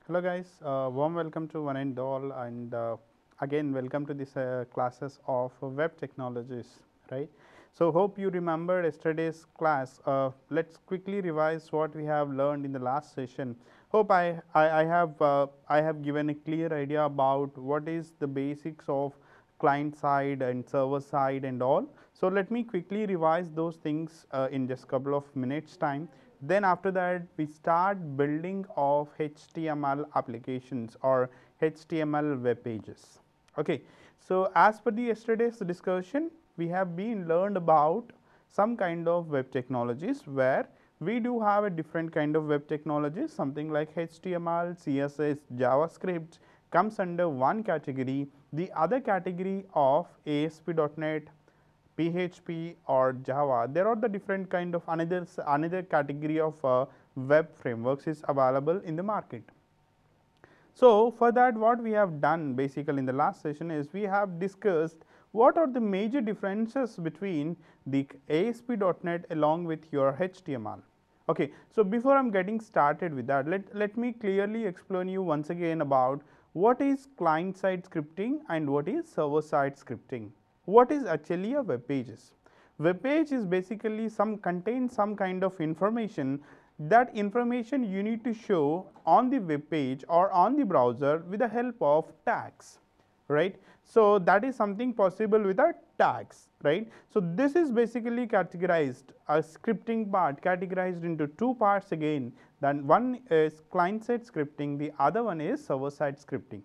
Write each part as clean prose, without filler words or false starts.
Hello guys, warm welcome to one and all, and again welcome to this classes of web technologies, right. So, hope you remember yesterday's class. Let's quickly revise what we have learned in the last session. Hope I have given a clear idea about what is the basics of client side and server side and all. So, let me quickly revise those things in just couple of minutes time. Then after that we start building of HTML applications or HTML web pages. Okay. So, as per the yesterday's discussion, we have been learned about some kind of web technologies where we do have a different kind of web technologies, something like HTML, CSS, JavaScript comes under one category. The other category of ASP.NET, PHP or Java, there are the different kind of another category of web frameworks is available in the market. So, for that what we have done basically in the last session is we have discussed what are the major differences between the ASP.NET along with your HTML. Okay. So, before I am getting started with that, let me clearly explain you once again about what is client side scripting and what is server side scripting. What is actually a web pages? Web page is basically contains some kind of information. That information you need to show on the web page or on the browser with the help of tags, right. So, that is something possible with a tags, right. So, this is basically categorized a scripting part categorized into two parts again. Then one is client side scripting, the other one is server side scripting.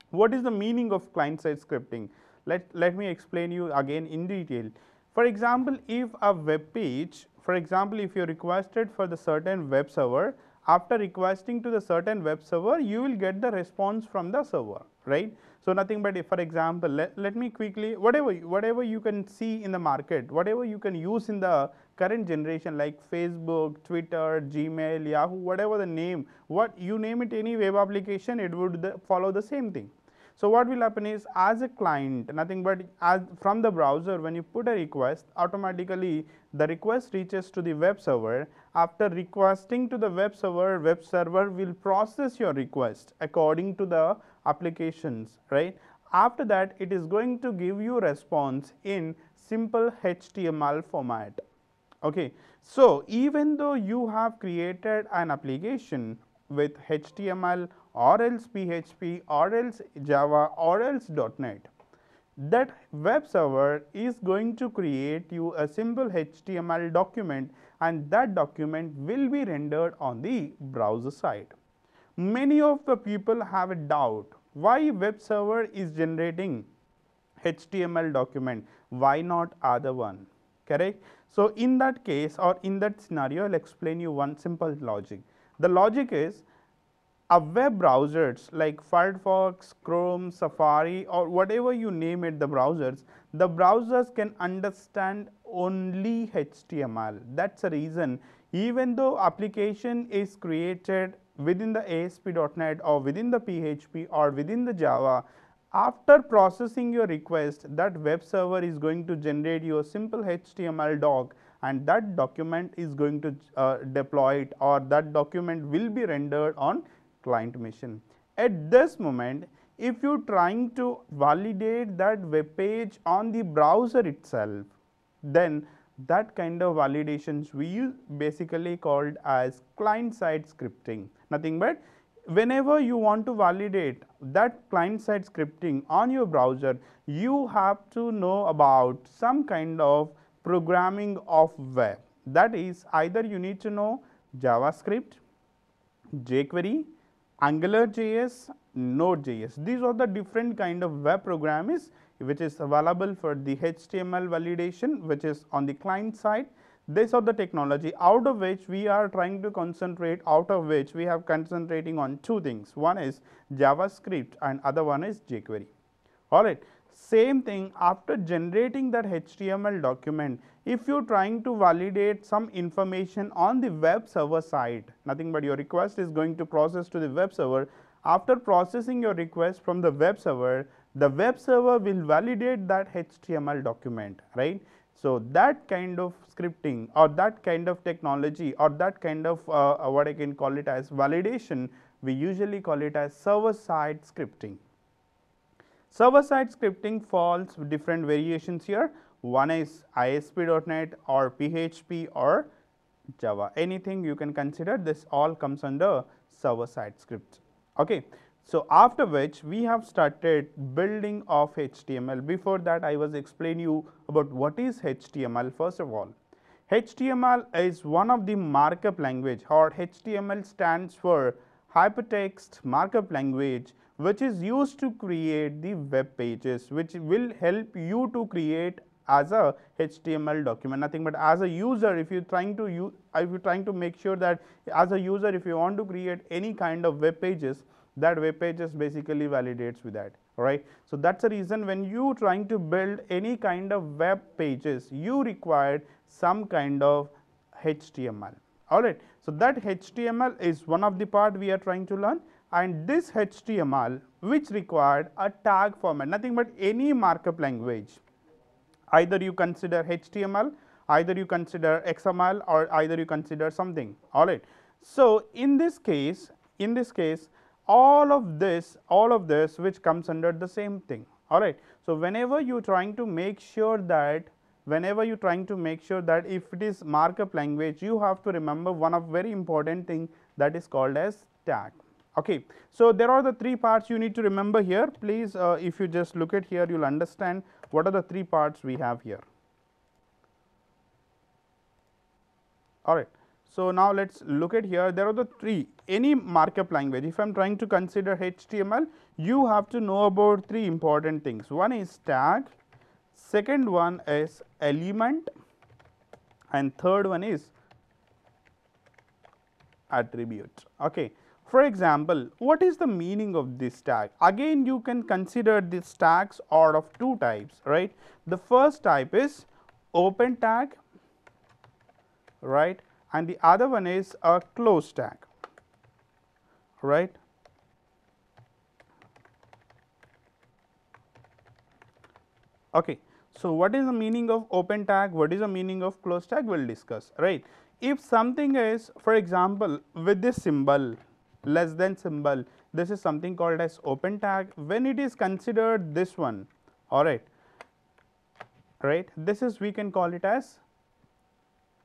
What is the meaning of client side scripting? Let me explain you again in detail. For example, if a web page, for example, if you requested for the certain web server, after requesting to the certain web server, you will get the response from the server, right. So, nothing but if for example, let me quickly whatever you can see in the market, whatever you can use in the current generation like Facebook, Twitter, Gmail, Yahoo, whatever the name, what you name it, any web application, it would follow the same thing. So, what will happen is as a client, nothing but as from the browser, when you put a request, automatically the request reaches to the web server. After requesting to the web server will process your request according to the applications, right. After that, it is going to give you response in simple HTML format. Okay. So, even though you have created an application with HTML or else PHP or else Java or else .NET, that web server is going to create you a simple HTML document, and that document will be rendered on the browser side. Many of the people have a doubt why web server is generating HTML document, why not other one, correct. So, in that case or in that scenario, I will explain you one simple logic. The logic is a web browsers like Firefox, Chrome, Safari or whatever you name it, the browsers can understand only HTML. That is the reason, even though application is created within the ASP.NET or within the PHP or within the Java, after processing your request, that web server is going to generate you a simple HTML doc, and that document is going to deploy it, or that document will be rendered on client machine. At this moment, if you trying to validate that web page on the browser itself, then that kind of validations we basically called as client side scripting. Nothing but whenever you want to validate that client side scripting on your browser, you have to know about some kind of programming of web. That is, either you need to know JavaScript, jQuery, AngularJS, Node.js. These are the different kind of web programs which is available for the HTML validation, which is on the client side. These are the technology out of which we are trying to concentrate, out of which we have concentrating on two things. One is JavaScript and other one is jQuery. All right. Same thing, after generating that HTML document, if you are trying to validate some information on the web server side, nothing but your request is going to process to the web server. After processing your request from the web server will validate that HTML document, right. So, that kind of scripting or that kind of technology or that kind of what I can call it as validation we usually call it as server-side scripting. Server-side scripting falls with different variations here. One is ASP.NET or PHP or Java. Anything you can consider, this all comes under server-side script. Okay. So, after which we have started building of HTML. Before that, I was explaining you about what is HTML. First of all, HTML is one of the markup language, or HTML stands for hypertext markup language, which is used to create the web pages, which will help you to create as a HTML document. Nothing but as a user, if you're trying to make sure that as a user, if you want to create any kind of web pages, that web pages basically validates with that, right? So that's the reason when you trying to build any kind of web pages, you require some kind of HTML. All right. So that HTML is one of the part we are trying to learn, and this HTML which required a tag format, nothing but any markup language. Either you consider HTML, either you consider XML, or either you consider something. All right. So in this case, all of this which comes under the same thing. All right. So whenever you trying to make sure that if it is markup language, you have to remember one of very important thing that is called as tag. Okay. So there are the three parts you need to remember here. Please, if you just look at here, you'll understand what are the three parts we have here. All right. So now let's look at here. There are the three. Any markup language, if I'm trying to consider HTML, you have to know about three important things. One is tag, second one is element, and third one is attribute. Okay. For example, what is the meaning of this tag? Again, you can consider these tags are of two types, right? The first type is open tag, right? And the other one is a close tag, right? Okay. So what is the meaning of open tag? What is the meaning of close tag? We'll discuss, right? If something is, for example, with this symbol, less than symbol, this is something called as open tag. When it is considered this one, all right, this is, we can call it as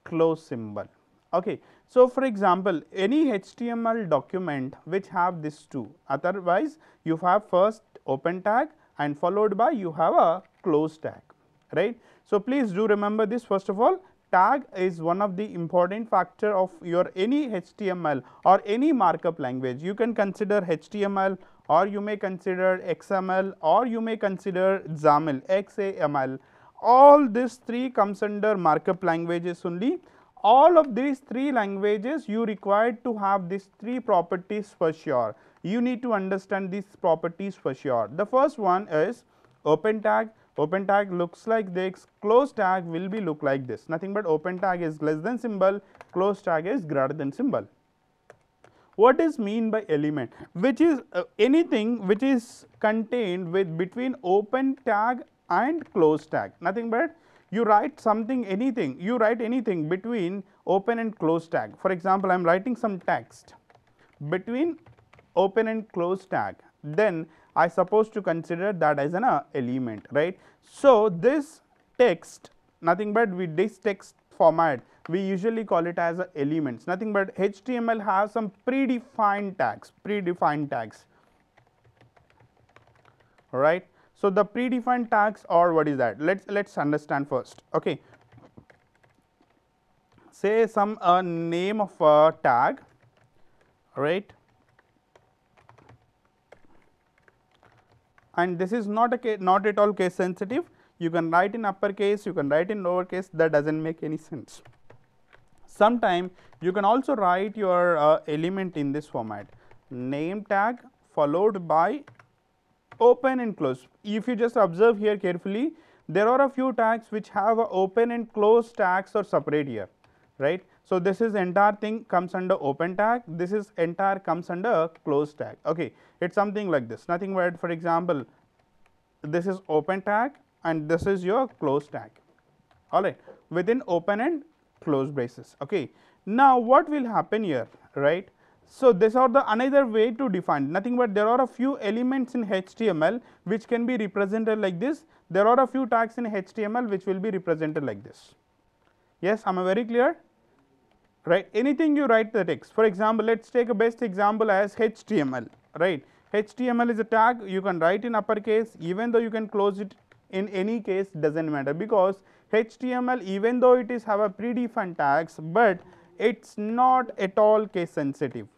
close symbol. Okay. So for example, any HTML document which have these two, otherwise you have first open tag and followed by you have a close tag, right? So please do remember this. First of all, tag is one of the important factor of your any HTML or any markup language. You can consider HTML, or you may consider XML, or you may consider XAML. All these three comes under markup languages only. All of these three languages you required to have these three properties for sure. You need to understand these properties for sure. The first one is open tag. Open tag looks like this, close tag will be look like this. Nothing but open tag is less than symbol, close tag is greater than symbol. What is mean by element? Which is anything which is contained with between open tag and close tag. Nothing but you write something, anything, you write anything between open and close tag. For example, I am writing some text between open and close tag, then I supposed to consider that as an element, right? So this text, nothing but with this text format, we usually call it as elements. Nothing but HTML has some predefined tags, right? So the predefined tags are, what is that? Let's understand first. Okay. Say some name of a tag, right? And this is not at all case sensitive. You can write in uppercase, you can write in lowercase, that doesn't make any sense. Sometime you can also write your element in this format, name tag followed by open and close. If you just observe here carefully, there are a few tags which have a open and close tags are separate here, right? So this is entire thing comes under open tag, this is entire comes under close tag. Okay, it's something like this. Nothing but, for example, this is open tag and this is your close tag. All right, within open and close braces. Okay, now what will happen here, right? So these are the another way to define, nothing but there are a few elements in HTML which can be represented like this. There are a few tags in HTML which will be represented like this. Yes, am I very clear? Right, anything you write the text. For example, let's take a best example as HTML, right. HTML is a tag you can write in uppercase, even though you can close it in any case, doesn't matter, because HTML, even though it is have a predefined tags, but it's not at all case sensitive.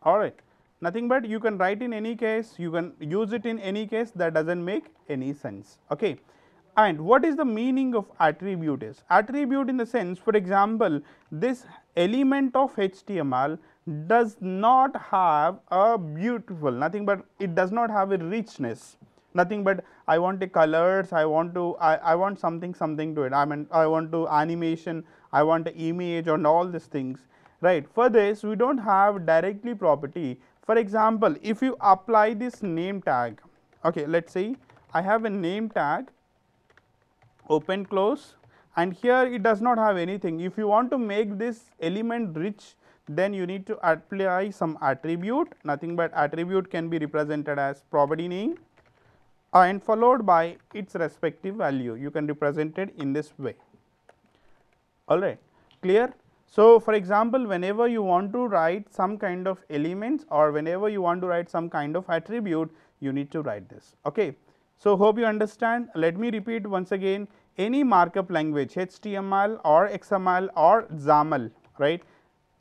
All right, nothing but you can write in any case, you can use it in any case, that doesn't make any sense. Okay. And what is the meaning of attribute is? Attribute in the sense, for example, this element of HTML does not have a beautiful, nothing but it does not have a richness, nothing but I want a colors, I want something to it, I mean I want to animation, I want an image and all these things, right. For this we don't have directly property. For example, if you apply this name tag, okay, let's say I have a name tag, open close, and here it does not have anything. If you want to make this element rich, then you need to apply some attribute, nothing but attribute can be represented as property name and followed by its respective value. You can represent it in this way. All right, clear? So for example, whenever you want to write some kind of elements or whenever you want to write some kind of attribute, you need to write this. Okay. So hope you understand. Let me repeat once again, any markup language, HTML or XML or XAML, right,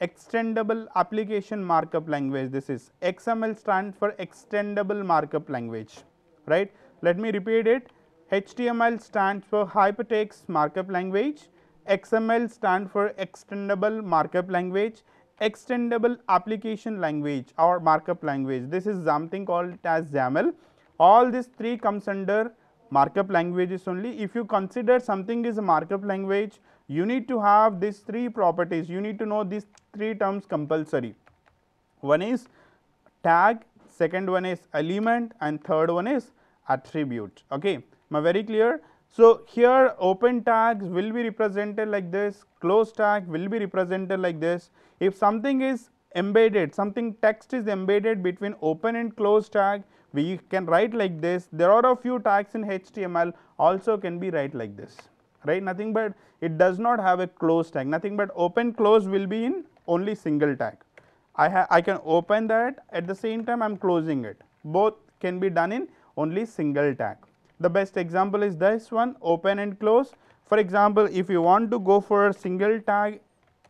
extendable application markup language, this is XML stands for extendable markup language, right. Let me repeat it, HTML stands for hypertext markup language, XML stands for extendable markup language, extendable application language or markup language, this is something called as XAML. All these three comes under markup languages only. If you consider something is a markup language, you need to have these three properties, you need to know these three terms compulsory. One is tag, second one is element and third one is attribute. Okay, am I very clear? So here open tags will be represented like this, close tag will be represented like this. If something is embedded, something text is embedded between open and close tag, we can write like this. There are a few tags in HTML also can be write like this, right, nothing but it does not have a close tag, nothing but open close will be in only single tag. I can open that, at the same time I am closing it, both can be done in only single tag. The best example is this one, open and close. For example, if you want to go for a single tag,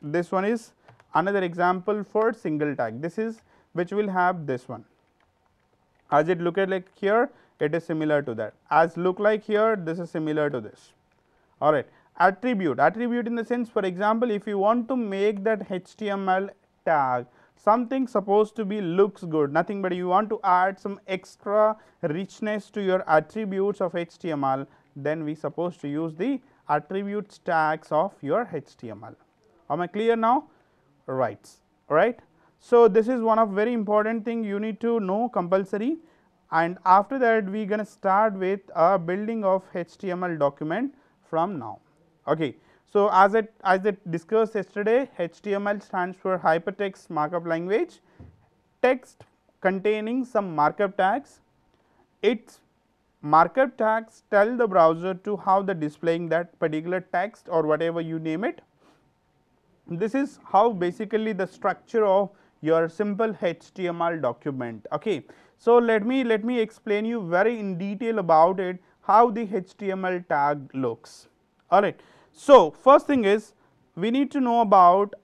this one is another example for single tag, this is which will have this one. As it look at like here, it is similar to that. As look like here, this is similar to this. All right. Attribute. Attribute in the sense, for example, if you want to make that HTML tag something supposed to be looks good, nothing but you want to add some extra richness to your attributes of HTML, then we supposed to use the attributes tags of your HTML. Am I clear now? Right. Right. So this is one of very important thing you need to know compulsory, and after that we gonna start with a building of HTML document from now. Okay. So as I discussed yesterday, HTML stands for hypertext markup language, text containing some markup tags. Its markup tags tell the browser to how the displaying that particular text or whatever you name it. This is how basically the structure of your simple HTML document. Okay. So let me explain you very in detail about it, how the HTML tag looks. All right. So first thing is we need to know about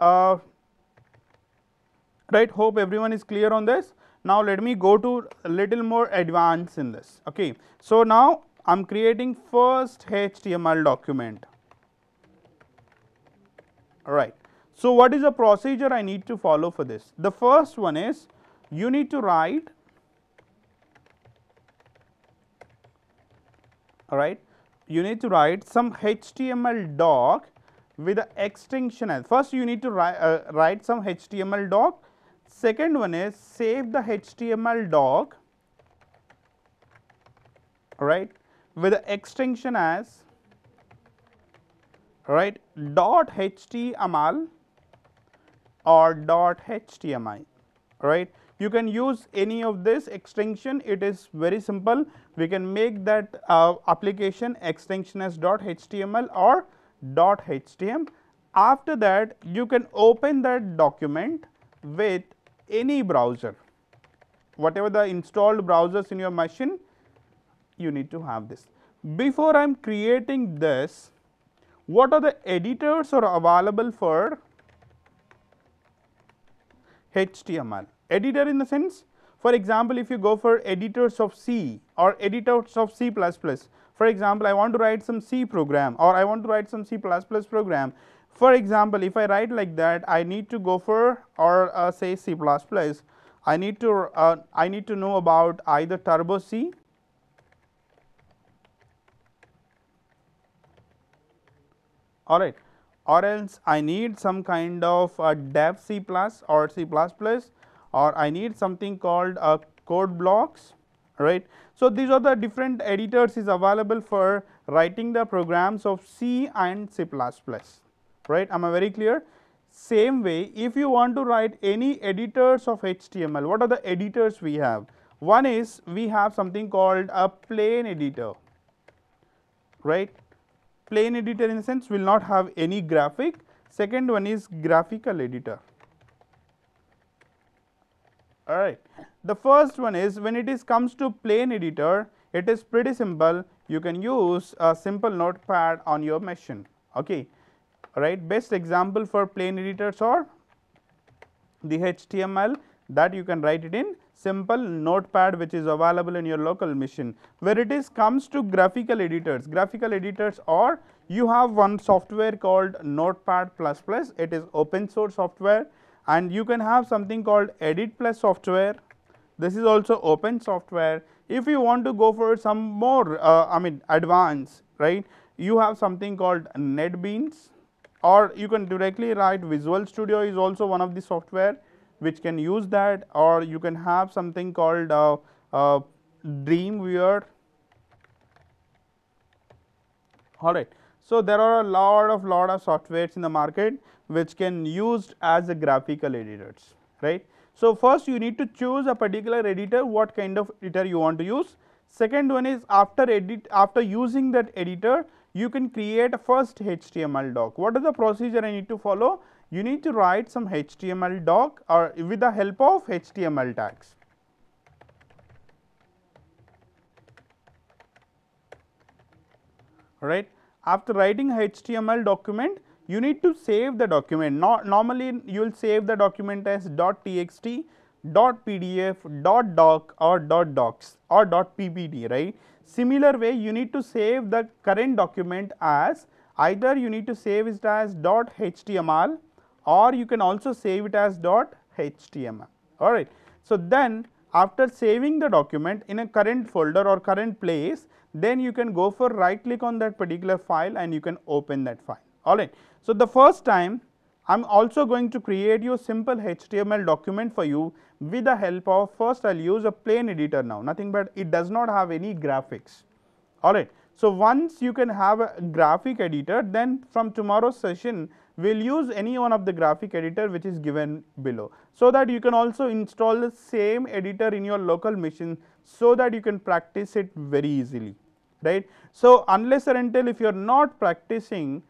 right. Hope everyone is clear on this. Now let me go to a little more advanced in this. Okay. So now I am creating first HTML document. All right. So what is the procedure I need to follow for this? The first one is you need to write, all right, you need to write some HTML doc with the extension as, first you need to write some HTML doc, second one is save the HTML doc, all right, with the extension as right, .html or .htmi, right. You can use any of this extension. It is very simple. We can make that application extension as .html or .htm. After that, you can open that document with any browser, whatever the installed browsers in your machine, you need to have this. Before I am creating this, what are the editors are available for HTML? Editor in the sense, for example, if you go for editors of C or editors of C++, for example, I want to write some C program or I want to write some C++ program. For example, if I write like that, I need to go for or say C++. I need to know about either Turbo C alright, or else I need some kind of dev C plus or C++, or I need something called code blocks, right. So, these are the different editors is available for writing the programs of C and C++, right. Am I very clear? Same way, if you want to write any editors of HTML, what are the editors we have? One is we have something called a plain editor, right. Plain editor in the sense will not have any graphic. Second one is graphical editor. Alright. The first one is when it comes to plain editor, it is pretty simple. You can use a simple notepad on your machine. Okay. Alright. Best example for plain editors are the HTML that you can write it in simple notepad which is available in your local machine. Where it comes to graphical editors are you have one software called Notepad++. It is open source software, and you can have something called Edit Plus software. This is also open software. If you want to go for some more advanced, right, you have something called NetBeans, or you can directly write Visual Studio is also one of the software which can use that, or you can have something called Dreamweaver. Alright. So, there are a lot of softwares in the market which can used as a graphical editors, right. So, first you need to choose a particular editor, what kind of editor you want to use. Second one is after using that editor, you can create a first HTML doc. What is the procedure I need to follow? You need to write some HTML doc or with the help of HTML tags. Right. After writing a HTML document, you need to save the document. Normally, you will save the document as .txt, .pdf, .doc or .docs or .ppt, right. Similar way, you need to save the current document as either you need to save it as .html or you can also save it as .html. Alright. So, then after saving the document in a current folder or current place, then you can go for right click on that particular file and you can open that file. Alright. So, the first time I am also going to create your simple HTML document for you with the help of first I will use a plain editor now, nothing but it does not have any graphics. Alright. So, once you can have a graphic editor, then from tomorrow's session we will use any one of the graphic editor which is given below, so that you can also install the same editor in your local machine, so that you can practice it very easily, right. So, unless or until if you are not practicing,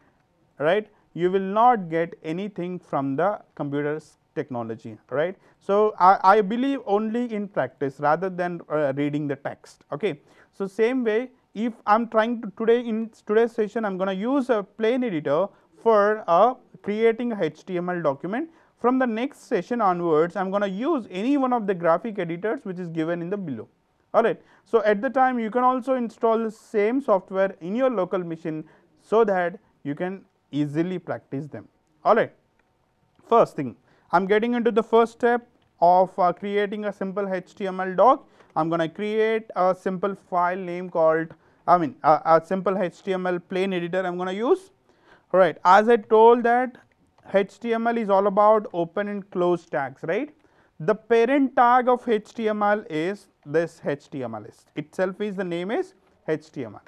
right, you will not get anything from the computer's technology, right. So, I believe only in practice rather than reading the text. Okay. So, same way, if I am trying to in today's session I am going to use a plain editor for creating a HTML document. From the next session onwards, I am going to use any one of the graphic editors which is given in the below. Alright. So, at the time you can also install the same software in your local machine, so that you can easily practice them. Alright. First thing, I am getting into the first step of creating a simple HTML doc. I am going to create a simple file name called a simple HTML plain editor I am going to use. Alright. As I told that HTML is all about open and close tags, right. The parent tag of HTML is this HTML itself is the name is HTML.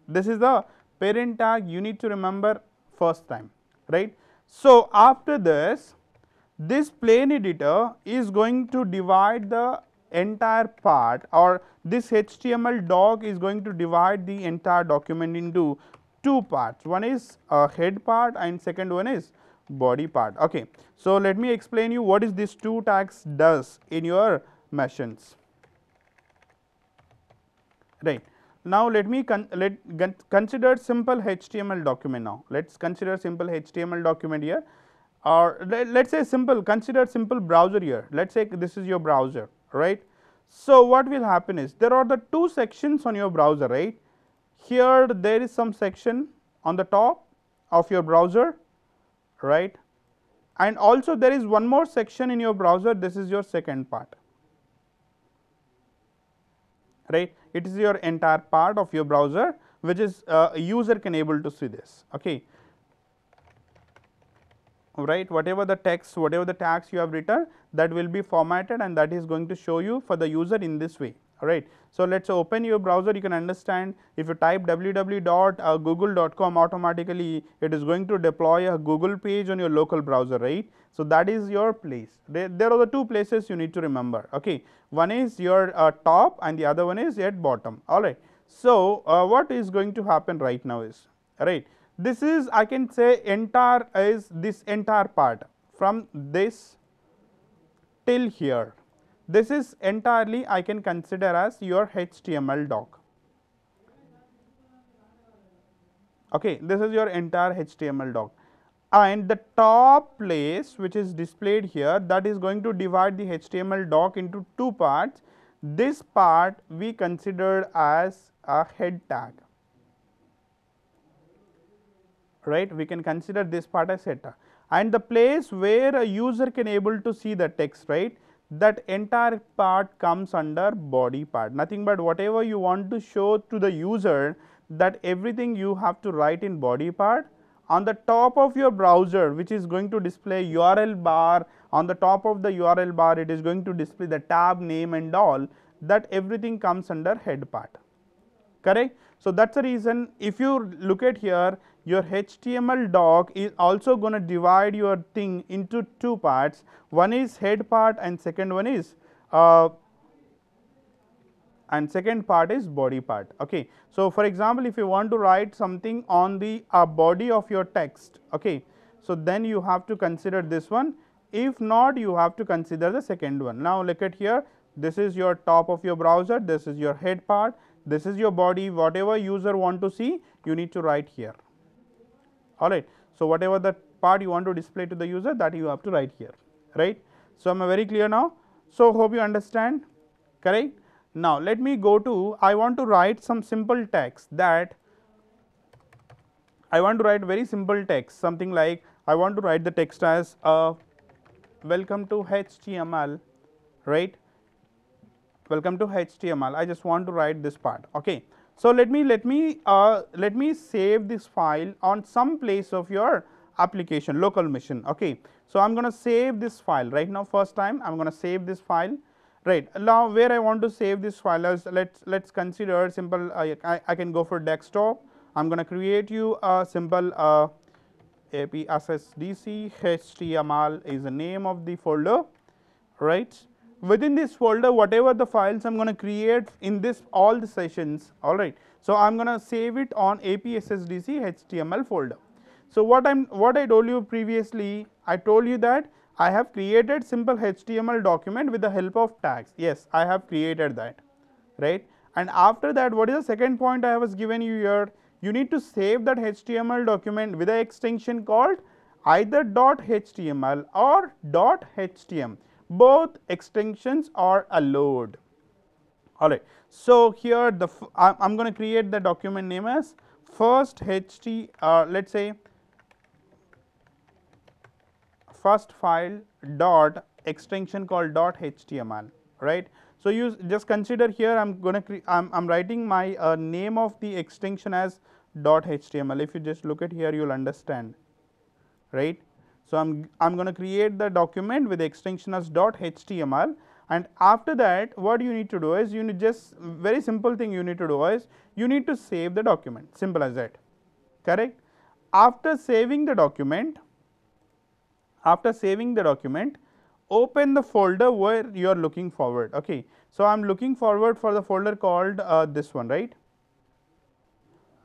This is the parent tag, you need to remember first time, right. So after this plain editor is going to divide the entire part, or this HTML doc is going to divide the entire document into two parts. One is a head part and second one is body part. Okay. So let me explain you what is this two tags does in your machines. Right. Now let me consider simple HTML document now. Let's consider simple HTML document here, or let's say consider simple browser here. Let's say this is your browser, right. So what will happen is there are the two sections on your browser, right. Here there is some section on the top of your browser, right, and also there is one more section in your browser. This is your second part, right. It is your entire part of your browser, which is a user can able to see this, okay, right. Whatever the text, whatever the tags you have written, that will be formatted and that is going to show you for the user in this way, all right. So let's open your browser. You can understand, if you type www.google.com, automatically it is going to deploy a Google page on your local browser, right. So that is your place. There are the two places you need to remember, okay. One is your top and the other one is at bottom, all right. So what is going to happen right now is, right, this is, I can say, entire is this entire part from this till here. This is entirely I can consider as your HTML doc. Okay, this is your entire HTML doc, and the top place which is displayed here, that is going to divide the HTML doc into two parts. This part we considered as a head tag, right. We can consider this part as head tag, and the place where a user can able to see the text, right, that entire part comes under body part. Nothing but whatever you want to show to the user, that everything you have to write in body part. On the top of your browser, which is going to display URL bar, on the top of the URL bar it is going to display the tab name and all, that everything comes under head part, correct. So that's the reason, if you look at here, your HTML doc is also going to divide your thing into two parts. One is head part and second one is body part, okay. So for example, if you want to write something on the body of your text, okay, so then you have to consider this one. If not, you have to consider the second one. Now look at here, this is your top of your browser, this is your head part, this is your body. Whatever user want to see, you need to write here, all right. So whatever the part you want to display to the user, that you have to write here, right. So am I very clear now? So hope you understand, correct. Now let me go to, I want to write some simple text, that I want to write very simple text, something like I want to write the text as welcome to HTML, right, welcome to HTML. I just want to write this part, okay. So let me save this file on some place of your application, local machine, okay. So I'm going to save this file right now. First time I'm going to save this file, right. Now where I want to save this file is, let's consider simple, I can go for desktop. I'm going to create you a simple APSSDC HTML is the name of the folder, right. Within this folder, whatever the files I'm going to create in this all the sessions, all right. So I'm going to save it on APSSDC HTML folder. So what I told you previously, I told you that I have created simple HTML document with the help of tags. Yes, I have created that, right. And after that, what is the second point I was given you here? You need to save that HTML document with an extension called either .html or .htm. Both extensions are allowed, all right. So here I'm going to create the document name as first let's say first file dot extension called .html, right. So you just consider here, I'm writing my name of the extension as .html. If you just look at here, you'll understand, right. So I'm going to create the document with the extension as .html, and after that what you need to do is, you need just very simple thing you need to do is, you need to save the document, simple as that, correct. after saving the document, open the folder where you are looking forward. Okay. So, I am looking forward for the folder called this one, right.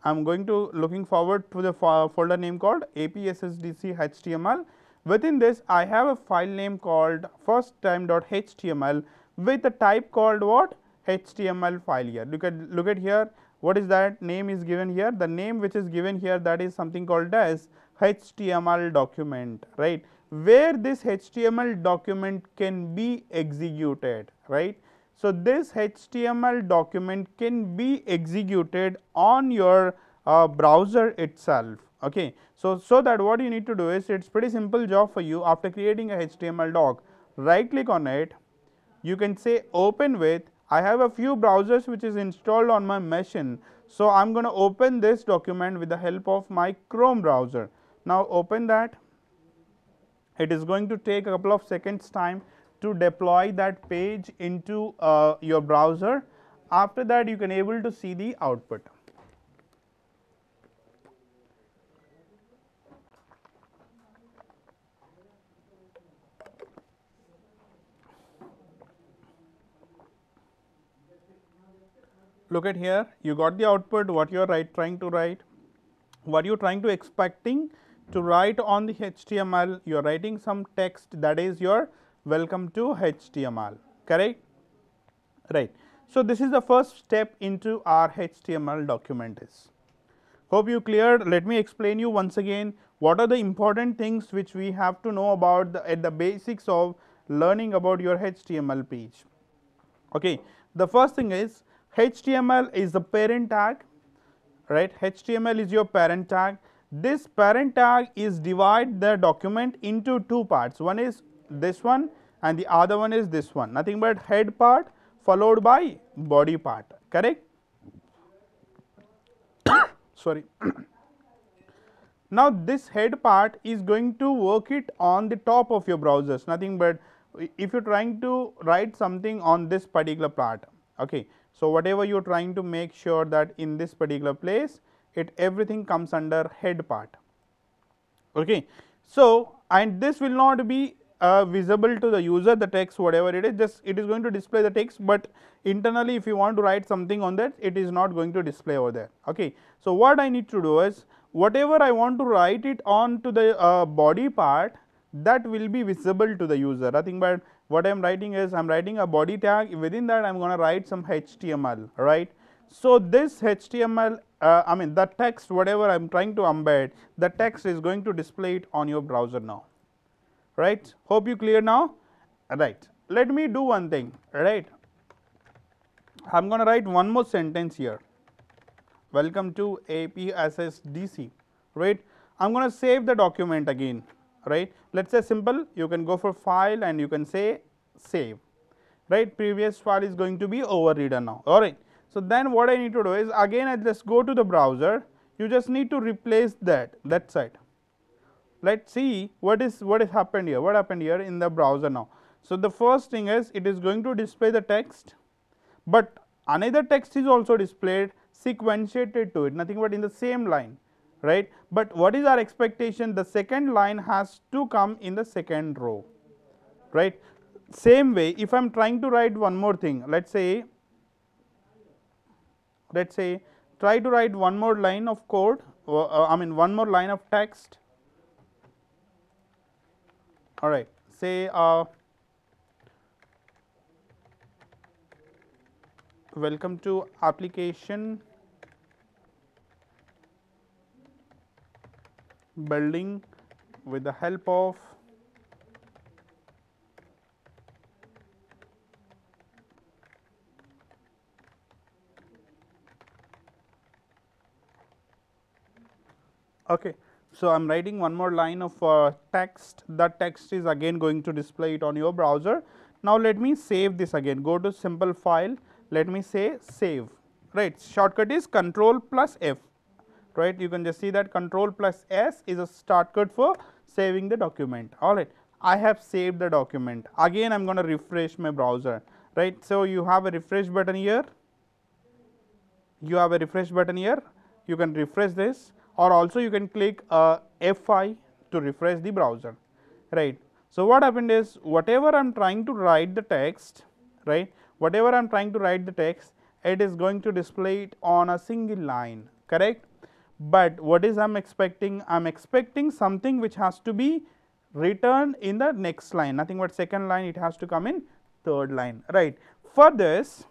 I am going to looking forward to the folder name called APSSDC HTML. Within this, I have a file name called firsttime.html with a type called what? HTML file here. Look at here. What is that name is given here? The name which is given here, that is something called as HTML document, right, where this HTML document can be executed, right. So, this HTML document can be executed on your browser itself. Okay. So, that what you need to do is, it is pretty simple job for you. After creating a HTML doc, right click on it, you can say open with. I have a few browsers which is installed on my machine. So, I am going to open this document with the help of my Chrome browser. Now, open that. It is going to take a couple of seconds time to deploy that page into your browser. After that, you can able to see the output. Look at here, you got the output, what you are trying to write, what you are trying to expecting to write on the HTML, you are writing some text, that is your welcome to HTML, correct, right. So, this is the first step into our HTML document is. Hope you cleared. Let me explain you once again what are the important things which we have to know about at the basics of learning about your HTML page. Okay. The first thing is, HTML is the parent tag, right. HTML is your parent tag. This parent tag is divide the document into two parts. One is this one and the other one is this one. Nothing but head part followed by body part. Correct? Sorry. Now, this head part is going to work it on the top of your browsers. Nothing but if you are trying to write something on this particular part. Okay. So, whatever you are trying to make sure that in this particular place, everything comes under head part. Okay. So, and this will not be visible to the user, the text whatever it is, just it is going to display the text, but internally if you want to write something on that, it is not going to display over there. Okay. So, what I need to do is, whatever I want to write it on to the body part, that will be visible to the user. Nothing but what I am writing is, I am writing a body tag, within that I am going to write some HTML, right. So, this HTML, I mean the text whatever I am trying to embed, the text is going to display it on your browser now, right. Hope you clear now, right. Let me do one thing, right. I am going to write one more sentence here, welcome to APSSDC, right. I am going to save the document again, right. Let us say simple, you can go for file and you can say save, right. Previous file is going to be overridden now, alright. So, then what I need to do is, again I just go to the browser, you just need to replace that side. Let us see what happened here, what happened here in the browser now. So, the first thing is, it is going to display the text, but another text is also displayed sequentiated to it, nothing but in the same line, right. But what is our expectation? The second line has to come in the second row, right. Same way, if I am trying to write one more thing, let us say try to write one more line of code, I mean one more line of text, alright, say welcome to application building with the help of okay. So, I am writing one more line of text, that text is again going to display it on your browser. Now, let me save this again, go to simple file, let me say save, right. Shortcut is Control plus F, right. You can just see that Control plus S is a shortcut for saving the document, alright. I have saved the document, again I am going to refresh my browser, right. So, you have a refresh button here, you can refresh this. or also you can click F5 to refresh the browser, right. So what happened is, whatever I'm trying to write the text, right, whatever I'm trying to write the text, it is going to display it on a single line, correct. But what is I'm expecting something which has to be written in the next line, nothing but second line, it has to come in third line, right. For this,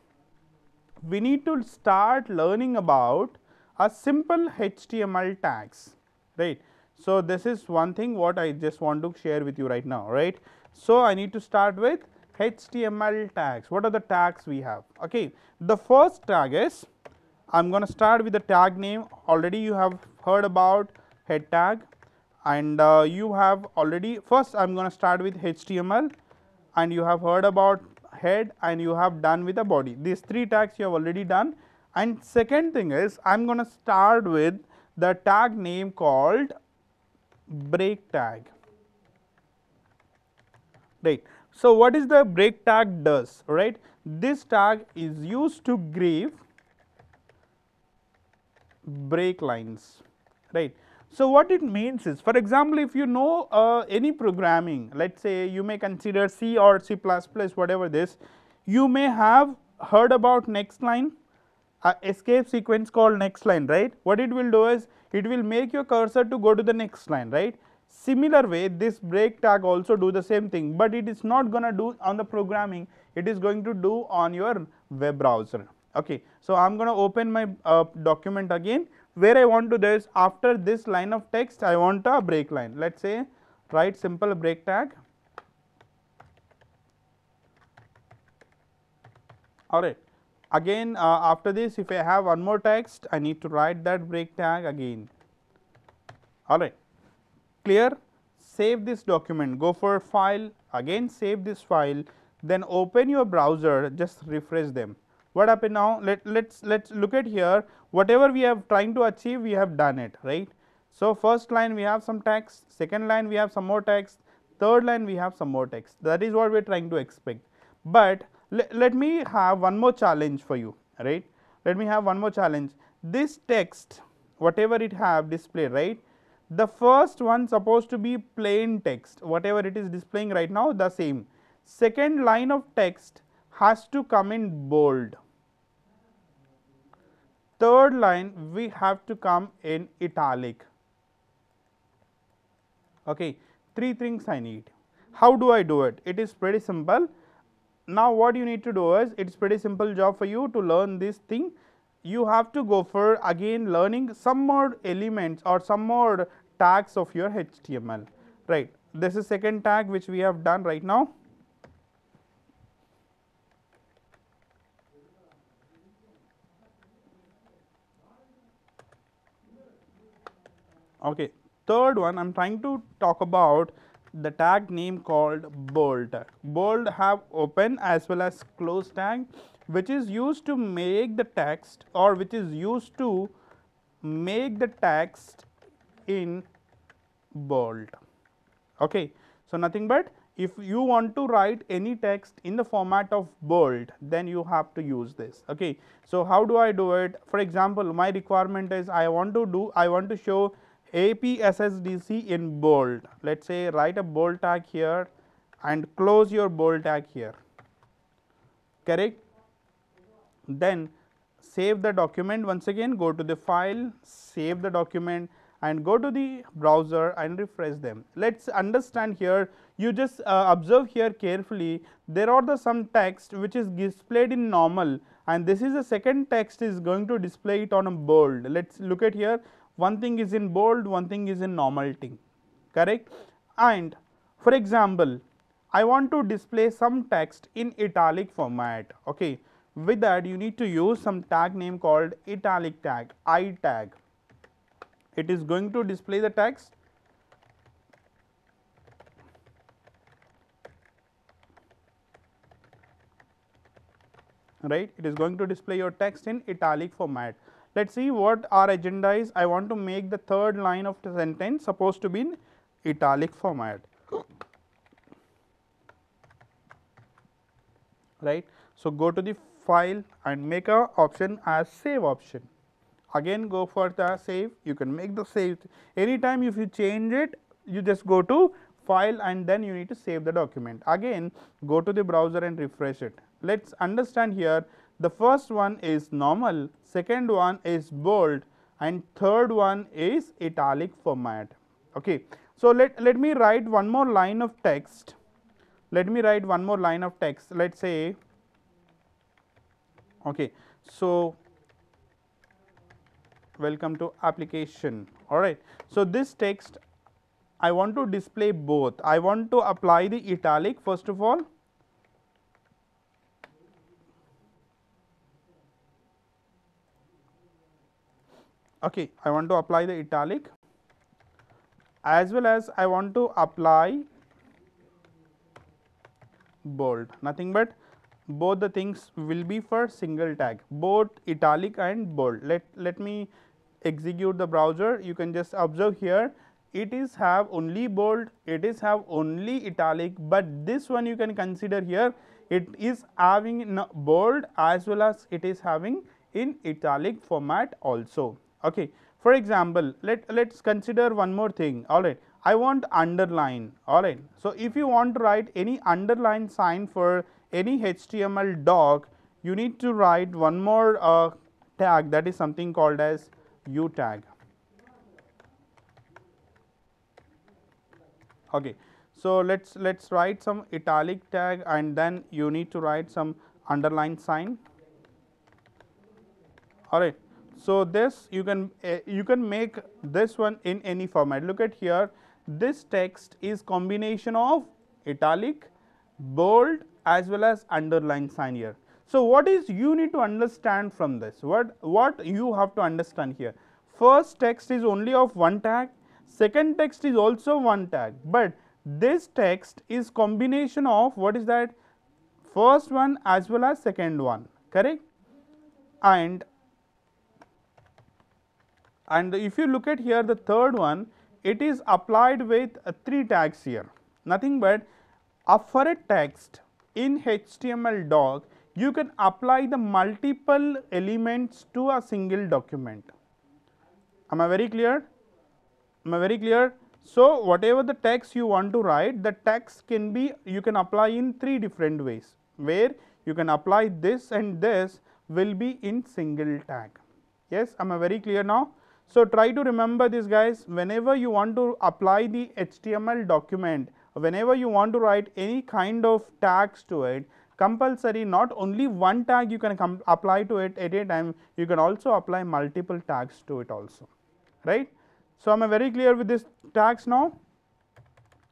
we need to start learning about a simple HTML tags, right. So this is one thing what I just want to share with you right now, right. So I need to start with HTML tags. What are the tags we have? Okay, the first tag is, I'm going to start with the tag name. Already you have heard about head tag, and you have already, first I'm going to start with HTML, and you have heard about head, and you have done with the body. These three tags you have already done. And second thing is, I'm going to start with the tag name called break tag, right. So what is the break tag does, right? This tag is used to give break lines, right. So what it means is, for example, if you know any programming, let's say you may consider C or C++, whatever this, you may have heard about next line, escape sequence called next line, right. What it will do is, it will make your cursor to go to the next line, right. Similar way, this break tag also do the same thing, but it is not going to do on the programming, it is going to do on your web browser. Okay, so I'm going to open my document again, where I want to this, after this line of text I want a break line. Let's say write simple break tag. Alright, again after this, if I have one more text, I need to write that break tag again. Alright, clear? Save this document, go for file, again save this file, then open your browser, just refresh them. What happened now? Let's look at here, whatever we have trying to achieve, we have done it, right. So first line we have some text, second line we have some more text, third line we have some more text. That is what we are trying to expect. But let me have one more challenge for you, right. Let me have one more challenge. This text, whatever it have displayed, right, the first one supposed to be plain text, whatever it is displaying right now, the same. Second line of text has to come in bold. Third line we have to come in italic. Okay, three things I need. How do I do it? It is pretty simple. Now what you need to do is, it's pretty simple job for you to learn this thing. You have to go for again learning some more elements or some more tags of your HTML, right. This is second tag which we have done right now. Okay, third one I'm trying to talk about the tag name called bold tag. Bold have open as well as close tag, which is used to make the text, or which is used to make the text in bold. Okay, so nothing but, if you want to write any text in the format of bold, then you have to use this. Okay, so how do I do it? For example, my requirement is, I want to show APSSDC in bold. Let's say write a bold tag here and close your bold tag here, correct. Then save the document, once again go to the file, save the document, and go to the browser and refresh them. Let's understand here, you just observe here carefully, there are some text which is displayed in normal, and this is the second text is going to display it on a bold. Let's look at here, one thing is in bold, one thing is in normal thing, correct. And for example, I want to display some text in italic format. Okay, with that you need to use some tag name called italic tag, I tag. It is going to display the text, right. It is going to display your text in italic format. Let's see what our agenda is. I want to make the third line of the sentence supposed to be in italic format, right. So go to the file and make a option as save option. again go for the save. You can make the save anytime. If you change it, you just go to file and then you need to save the document. Again go to the browser and refresh it. Let's understand here. The first one is normal, second one is bold, and third one is italic format. Okay. So let me write one more line of text. Let me write one more line of text. Let's say, okay, so welcome to application. All right. So this text I want to display both. I want to apply the italic first of all. Okay, I want to apply the italic, as well as I want to apply bold. Nothing but both the things will be for single tag, both italic and bold. Let me execute the browser. You can just observe here, it is have only bold, it is have only italic, but this one you can consider here, it is having in bold as well as it is having in italic format also. Okay. For example, let's consider one more thing. All right, I want underline. All right. So if you want to write any underline sign for any HTML doc, you need to write one more tag, that is something called as U tag. Okay. So let's write some italic tag and then you need to write some underline sign. All right. So this you can make this one in any format. Look at here, this text is combination of italic, bold as well as underline sign here. So what is you need to understand from this? What you have to understand here? First text is only of one tag, second text is also one tag, but this text is combination of what is that? First one as well as second one, correct? And if you look at here the third one, it is applied with three tags here. Nothing but for a text in HTML doc, you can apply the multiple elements to a single document. Am I very clear? Am I very clear? So whatever the text you want to write, the text can be, you can apply in three different ways, where you can apply this and this will be in single tag. Yes, am I very clear now? So try to remember this, guys. Whenever you want to apply the HTML document, whenever you want to write any kind of tags to it, compulsory not only one tag you can apply to it at a time, you can also apply multiple tags to it also, right? So am I very clear with this tags now?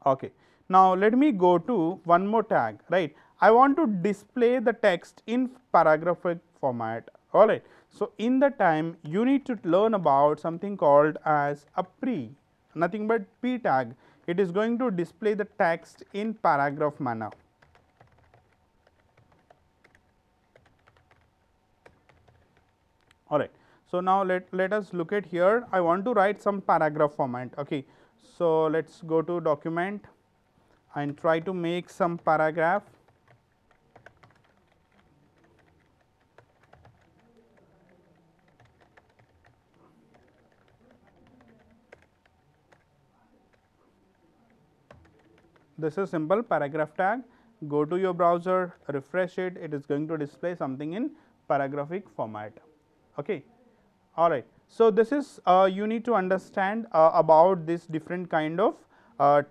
Okay. Now let me go to one more tag, right? I want to display the text in paragraphic format. All right. So in the time you need to learn about something called as a pre, nothing but p tag. It is going to display the text in paragraph manner. All right. So now let us look at here. I want to write some paragraph format. Okay. So let's go to document and try to make some paragraph. This is simple paragraph tag. Go to your browser, refresh it. It is going to display something in paragraphic format. Okay. All right. So this is you need to understand about this different kind of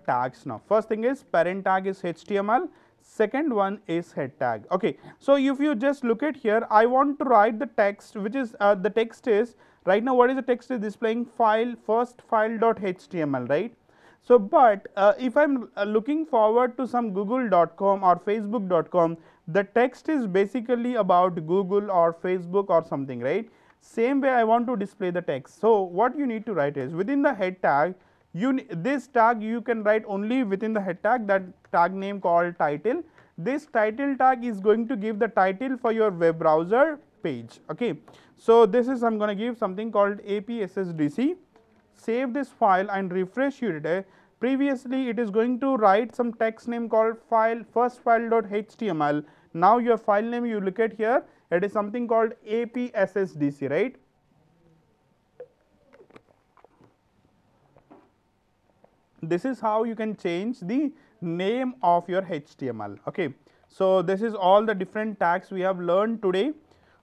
tags now. First thing is parent tag is HTML. Second one is head tag. Okay. So if you just look at here, I want to write the text, which is the text is right now. What is the text is displaying file first file.html, right? So, but if I am looking forward to some google.com or facebook.com, the text is basically about Google or Facebook or something, right? Same way I want to display the text. So, what you need to write is within the head tag, this tag you can write only within the head tag, that tag name called title. This title tag is going to give the title for your web browser page. Okay. So, this is I am going to give something called APSSDC. Save this file and refresh it. Previously it is going to write some text name called file first file.html. Now your file name you look at here, it is something called APSSDC, right? this is how you can change the name of your HTML. Okay. So, this is all the different tags we have learned today.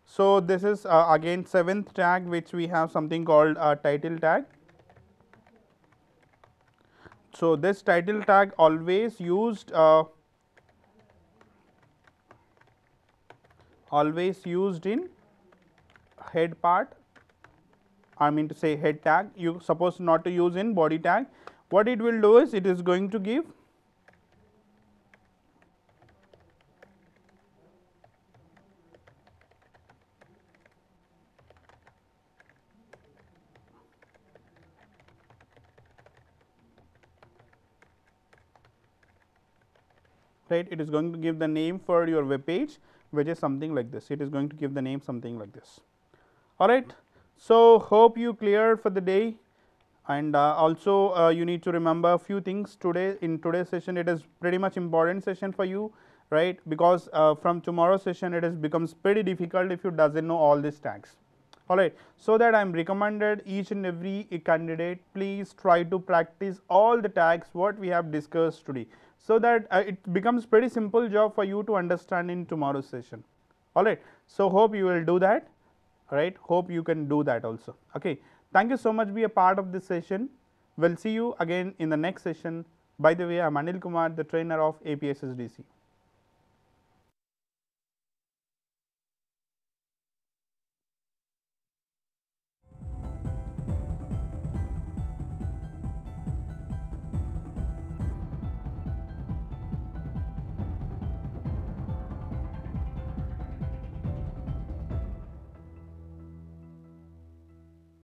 So, this is again 7th tag, which we have something called a title tag. So, this title tag always used in head part, I mean to say head tag. You supposed not to use in body tag. What it will do is, it is going to give right, it is going to give the name for your web page, which is something like this. It is going to give the name something like this. All right. So, hope you clear for the day, and also you need to remember a few things today. In today's session, it is pretty much important session for you, right, because from tomorrow's session it is becomes pretty difficult if you doesn't know all these tags. All right. So, that I am recommended each and every candidate, please try to practice all the tags what we have discussed today, so that it becomes pretty simple job for you to understand in tomorrow's session. All right. So, hope you will do that. All right. Hope you can do that also. Okay. Thank you so much be a part of this session. We'll see you again in the next session. By the way, I am Anil Kumar, the trainer of APSSDC.